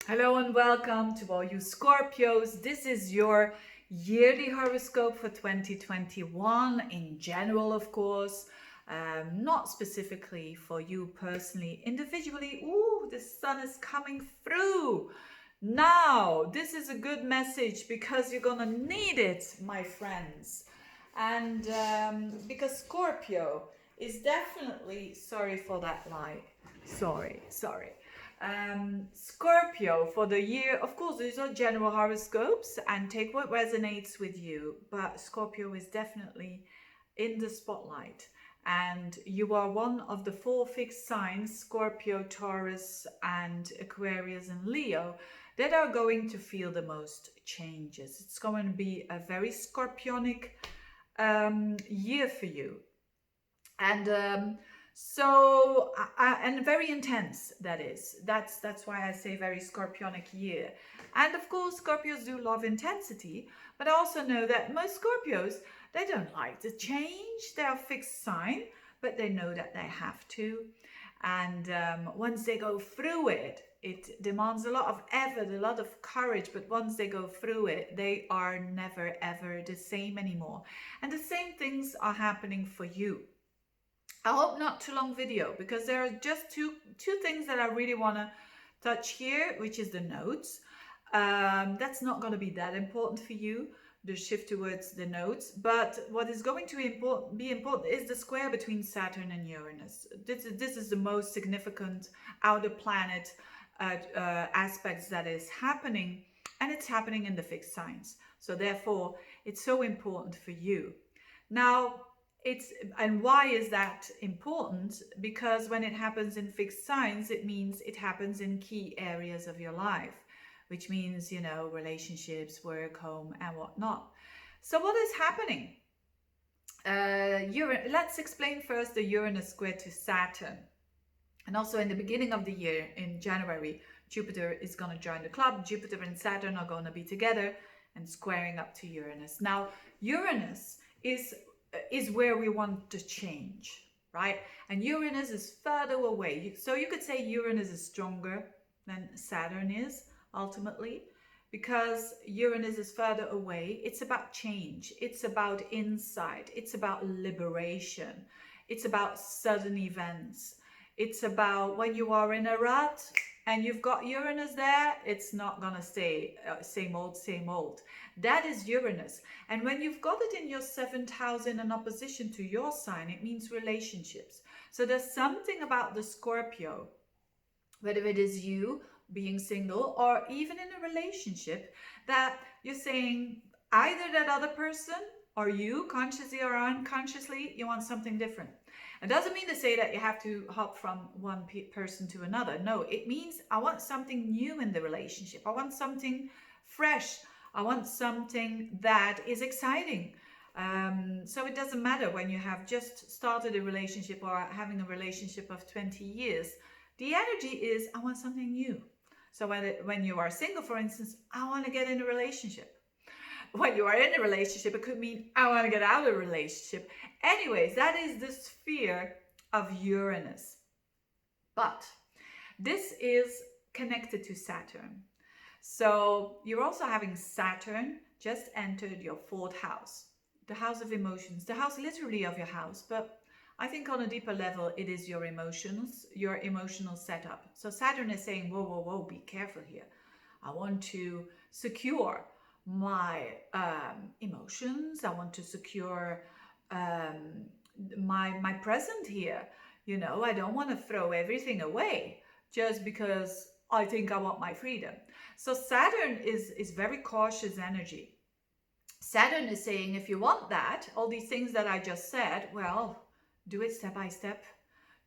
Hello and welcome to all you Scorpios. This is your yearly horoscope for 2021 in general, of course, not specifically for you personally, individually. Ooh, the sun is coming through. Now, this is a good message because you're gonna need it, my friends. And because Scorpio is definitely, sorry for that lie, sorry. Scorpio for the year, of course, these are general horoscopes and take what resonates with you, but Scorpio is definitely in the spotlight. And you are one of the four fixed signs, Scorpio, Taurus, and Aquarius and Leo, that are going to feel the most changes. It's going to be a very scorpionic year for you. And and very intense, that is. That's why I say very scorpionic year. And of course, Scorpios do love intensity, but I also know that most Scorpios, they don't like to change. They're a fixed sign, but they know that they have to. And once they go through it, it demands a lot of effort, a lot of courage. But once they go through it, they are never ever the same anymore. And the same things are happening for you. I hope not too long video because there are just two things that I really want to touch here, which is the nodes. That's not going to be that important for you, the shift towards the nodes. But what is going to be important is the square between Saturn and Uranus. This is the most significant outer planet aspects that is happening, and it's happening in the fixed signs. So therefore, it's so important for you. Now, and why is that important? Because when it happens in fixed signs, it means it happens in key areas of your life, which means, relationships, work, home, and whatnot. So what is happening? Let's explain first the Uranus square to Saturn. And also in the beginning of the year, in January, Jupiter is going to join the club. Jupiter and Saturn are going to be together and squaring up to Uranus. Now, Uranus is where we want to change, right? And Uranus is further away. So you could say Uranus is stronger than Saturn is ultimately, because Uranus is further away. It's about change. It's about insight. It's about liberation. It's about sudden events. It's about when you are in a rut and you've got Uranus there, it's not gonna stay same old. That is Uranus. And when you've got it in your 7th house in an opposition to your sign, it means relationships. So there's something about the Scorpio, whether it is you being single or even in a relationship, that you're saying either that other person or you, consciously or unconsciously, you want something different. It doesn't mean to say that you have to hop from one person to another. No, it means I want something new in the relationship. I want something fresh. I want something that is exciting. So it doesn't matter when you have just started a relationship or having a relationship of 20 years. The energy is, I want something new. So when you are single, for instance, I want to get in a relationship. When you are in a relationship, it could mean I want to get out of a relationship. Anyways, that is the sphere of Uranus. But this is connected to Saturn. So you're also having Saturn just entered your 4th house, the house of emotions, the house literally of your house. But I think on a deeper level, it is your emotions, your emotional setup. So Saturn is saying, whoa, be careful here. I want to secure my emotions. I want to secure my present here. I don't want to throw everything away just because I think I want my freedom. So Saturn is very cautious energy. Saturn is saying, if you want that, all these things that I just said, well, do it step by step.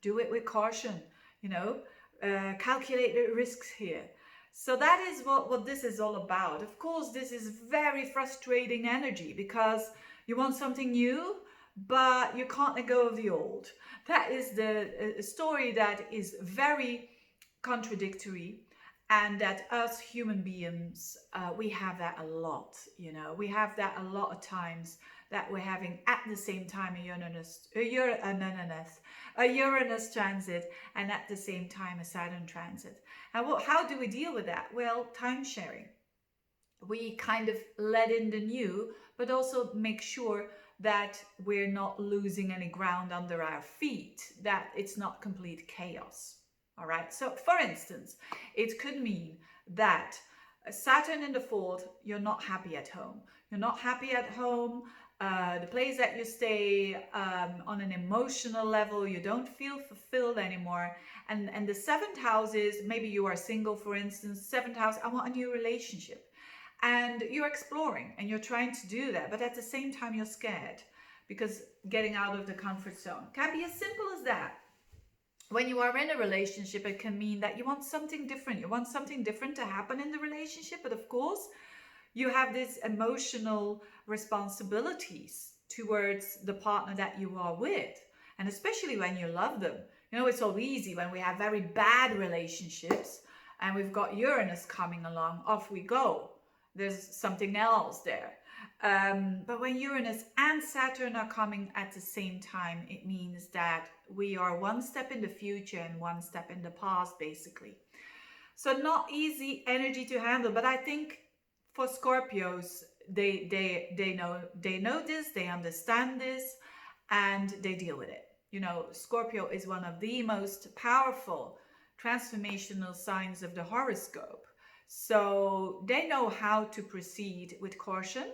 Do it with caution, calculate the risks here. So that is what this is all about. Of course, this is very frustrating energy because you want something new, but you can't let go of the old. That is the story that is very contradictory. And that us human beings, we have that a lot, you know. We have that a lot of times, that we're having at the same time a Uranus transit, and at the same time a Saturn transit. And how do we deal with that? Well, time sharing. We kind of let in the new, but also make sure that we're not losing any ground under our feet, that it's not complete chaos. All right. So, for instance, it could mean that Saturn in the fourth, you're not happy at home. You're not happy at home. The place that you stay, on an emotional level, you don't feel fulfilled anymore. And the seventh house is, maybe you are single, for instance. Seventh house, I want a new relationship. And you're exploring and you're trying to do that, but at the same time you're scared, because getting out of the comfort zone can be as simple as that. When you are in a relationship, it can mean that you want something different. You want something different to happen in the relationship, but of course you have these emotional responsibilities towards the partner that you are with, and especially when you love them. You know, it's all easy when we have very bad relationships and we've got Uranus coming along, off we go. There's something else there. But when Uranus and Saturn are coming at the same time, it means that we are one step in the future and one step in the past, basically. So not easy energy to handle, but I think for Scorpios, they know this, they understand this, and they deal with it. You know, Scorpio is one of the most powerful transformational signs of the horoscope. So they know how to proceed with caution,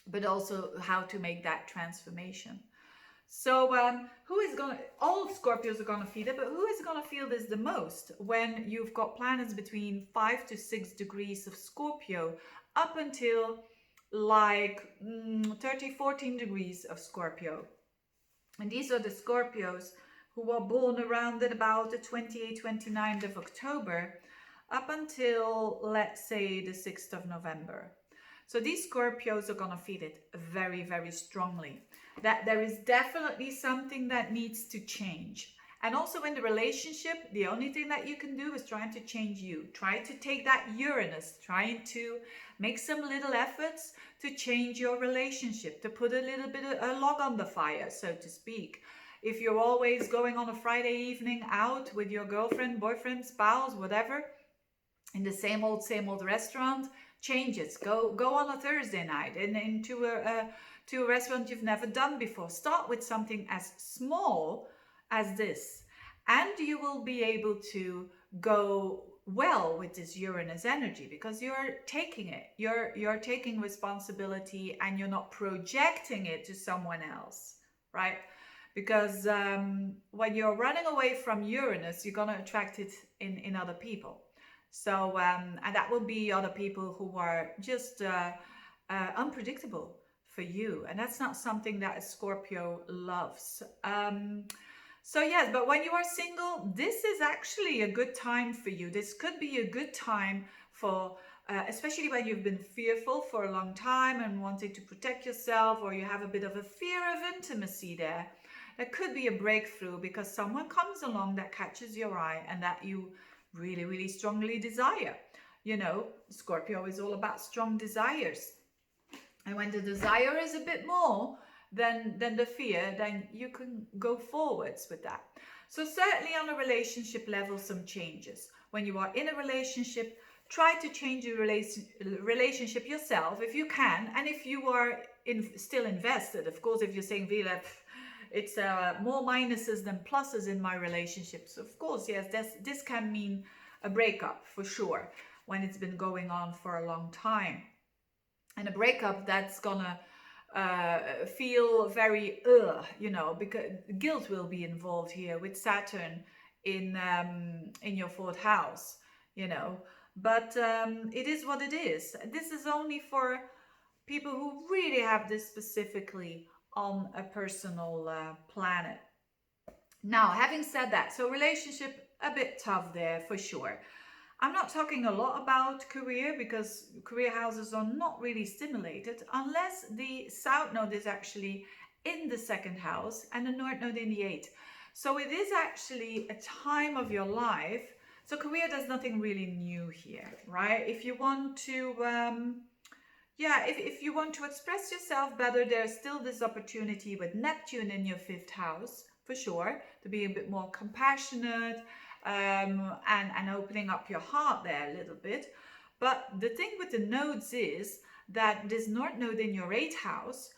but also how to make that transformation. So all Scorpios are gonna feel it, but who is gonna feel this the most? When you've got planets between 5 to 6 degrees of Scorpio up until like 14 degrees of Scorpio. And these are the Scorpios who were born around at about the 28th, 29th of October, up until, let's say, the 6th of November. So these Scorpios are going to feel it very, very strongly, that there is definitely something that needs to change. And also in the relationship, the only thing that you can do is trying to change you. Try to take that Uranus, trying to make some little efforts to change your relationship, to put a little bit of a log on the fire, so to speak. If you're always going on a Friday evening out with your girlfriend, boyfriend, spouse, whatever, in the same old restaurant, change it. Go on a Thursday night and into a restaurant you've never done before. Start with something as small as this, and you will be able to go well with this Uranus energy, because you're taking it. You're taking responsibility, and you're not projecting it to someone else, right? Because when you're running away from Uranus, you're gonna attract it in other people. So, and that will be other people who are just unpredictable for you. And that's not something that a Scorpio loves. So yes, but when you are single, this is actually a good time for you. This could be a good time for, especially when you've been fearful for a long time and wanting to protect yourself, or you have a bit of a fear of intimacy there. There could be a breakthrough because someone comes along that catches your eye and that you really, really strongly desire. You know, Scorpio is all about strong desires. And when the desire is a bit more than the fear, then you can go forwards with that. So certainly on a relationship level, some changes. When you are in a relationship, try to change your relationship yourself if you can. And if you are still invested, of course, if you're saying, Veerle, it's more minuses than pluses in my relationships. Of course, yes, this can mean a breakup for sure when it's been going on for a long time. And a breakup that's gonna feel very, you know, because guilt will be involved here with Saturn in your fourth house, you know. But it is what it is. This is only for people who really have this specifically on a personal planet. Now, having said that, so relationship a bit tough there for sure. I'm not talking a lot about career because career houses are not really stimulated unless the South Node is actually in the second house and the North Node in the eighth. So it is actually a time of your life So career, there's nothing really new here, right? If you want to, if you want to express yourself better, there's still this opportunity with Neptune in your fifth house, for sure, to be a bit more compassionate, and opening up your heart there a little bit. But the thing with the nodes is that this North Node in your eighth house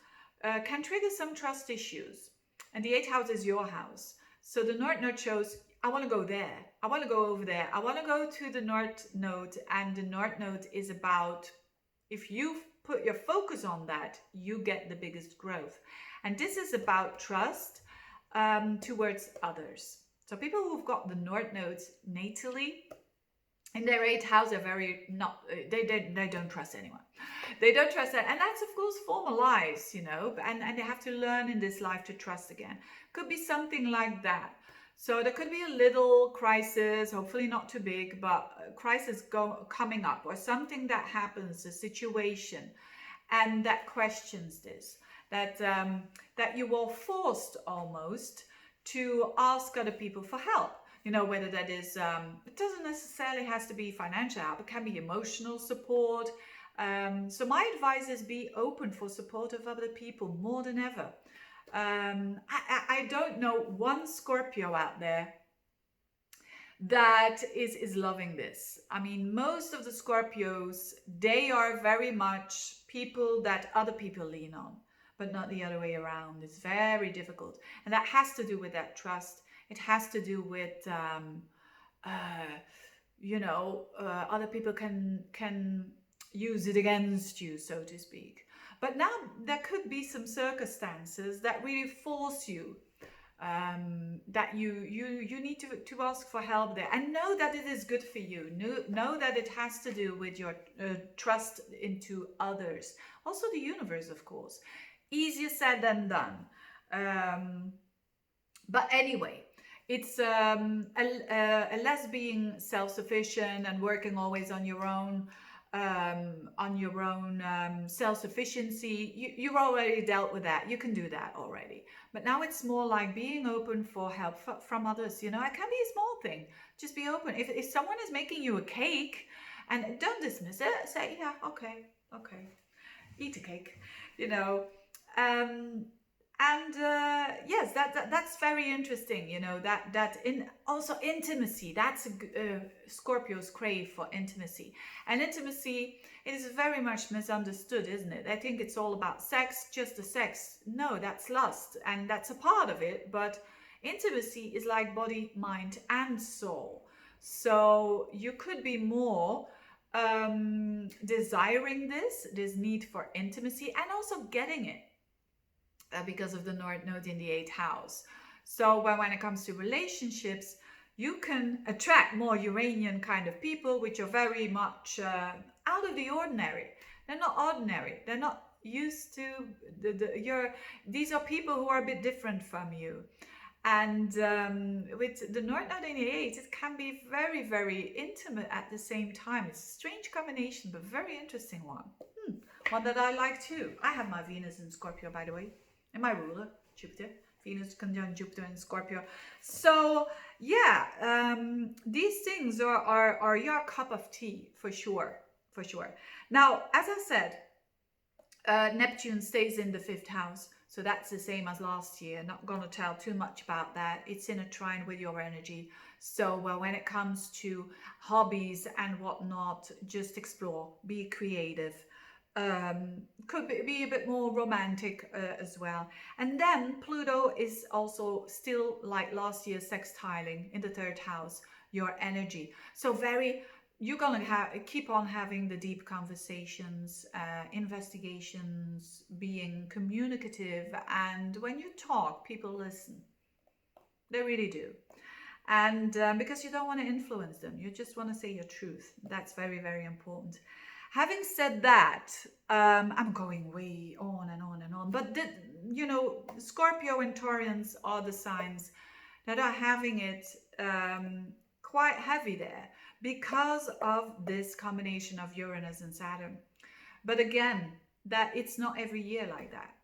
can trigger some trust issues. And the eighth house is your house. So the North Node shows, I want to go there. I want to go over there. I want to go to the North Node. And the North Node is about, if you put your focus on that, you get the biggest growth. And this is about trust towards others. So people who've got the North Nodes natally in their eighth house are very not, they don't trust anyone. They don't trust that. And that's, of course, former lives, you know, and they have to learn in this life to trust again. Could be something like that. So there could be a little crisis, hopefully not too big, but a crisis coming up, or something that happens, a situation, and that questions this, that you are forced almost to ask other people for help. You know, whether that is, it doesn't necessarily has to be financial help, it can be emotional support. So my advice is be open for support of other people more than ever. I don't know one Scorpio out there that is loving this. I mean, most of the Scorpios, they are very much people that other people lean on, but not the other way around. It's very difficult. And that has to do with that trust. It has to do with, other people can use it against you, so to speak. But now there could be some circumstances that really force you, that you need to ask for help there, and know that it is good for you. Know that it has to do with your trust into others, also the universe, of course. Easier said than done. But anyway, it's a less being self-sufficient and working always on your own self-sufficiency. You've already dealt with that. You can do that already. But now it's more like being open for help from others. You know, it can be a small thing. Just be open. If someone is making you a cake, and don't dismiss it, say, yeah, okay, eat a cake, you know. Yes, that's very interesting. You know, that in also intimacy. That's Scorpio's crave for intimacy, and intimacy is very much misunderstood, isn't it? I think it's all about sex, just the sex. No, that's lust, and that's a part of it. But intimacy is like body, mind, and soul. So you could be more desiring this need for intimacy, and also getting it. Because of the North Node in the 8th house. So when it comes to relationships, you can attract more Uranian kind of people, which are very much out of the ordinary. They're not ordinary. They're not used to these are people who are a bit different from you. And with the North Node in the 8th, it can be very, very intimate at the same time. It's a strange combination, but very interesting one. One that I like too. I have my Venus in Scorpio, by the way. And my ruler, Jupiter. Venus conjunct Jupiter in Scorpio. So yeah, these things are your cup of tea for sure. Now, as I said, Neptune stays in the 5th house. So that's the same as last year. Not going to tell too much about that. It's in a trine with your energy. So when it comes to hobbies and whatnot, just explore, be creative. Could be a bit more romantic as well. And then Pluto is also still, like last year, sextiling in the 3rd house, your energy. So you're going to keep on having the deep conversations, investigations, being communicative. And when you talk, people listen. They really do. And because you don't want to influence them, you just want to say your truth. That's very, very important. Having said that, I'm going way on and on and on. But, Scorpio and Taurians are the signs that are having it quite heavy there because of this combination of Uranus and Saturn. But again, that it's not every year like that.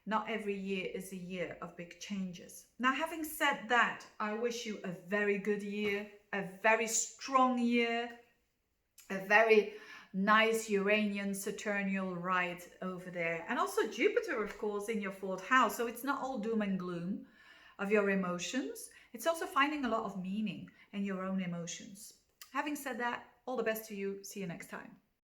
Not every year is a year of big changes. Now, having said that, I wish you a very good year a very strong year, a very nice Uranian Saturnial ride over there. And also Jupiter, of course, in your 4th house. So it's not all doom and gloom of your emotions. It's also finding a lot of meaning in your own emotions. Having said that, all the best to you. See you next time.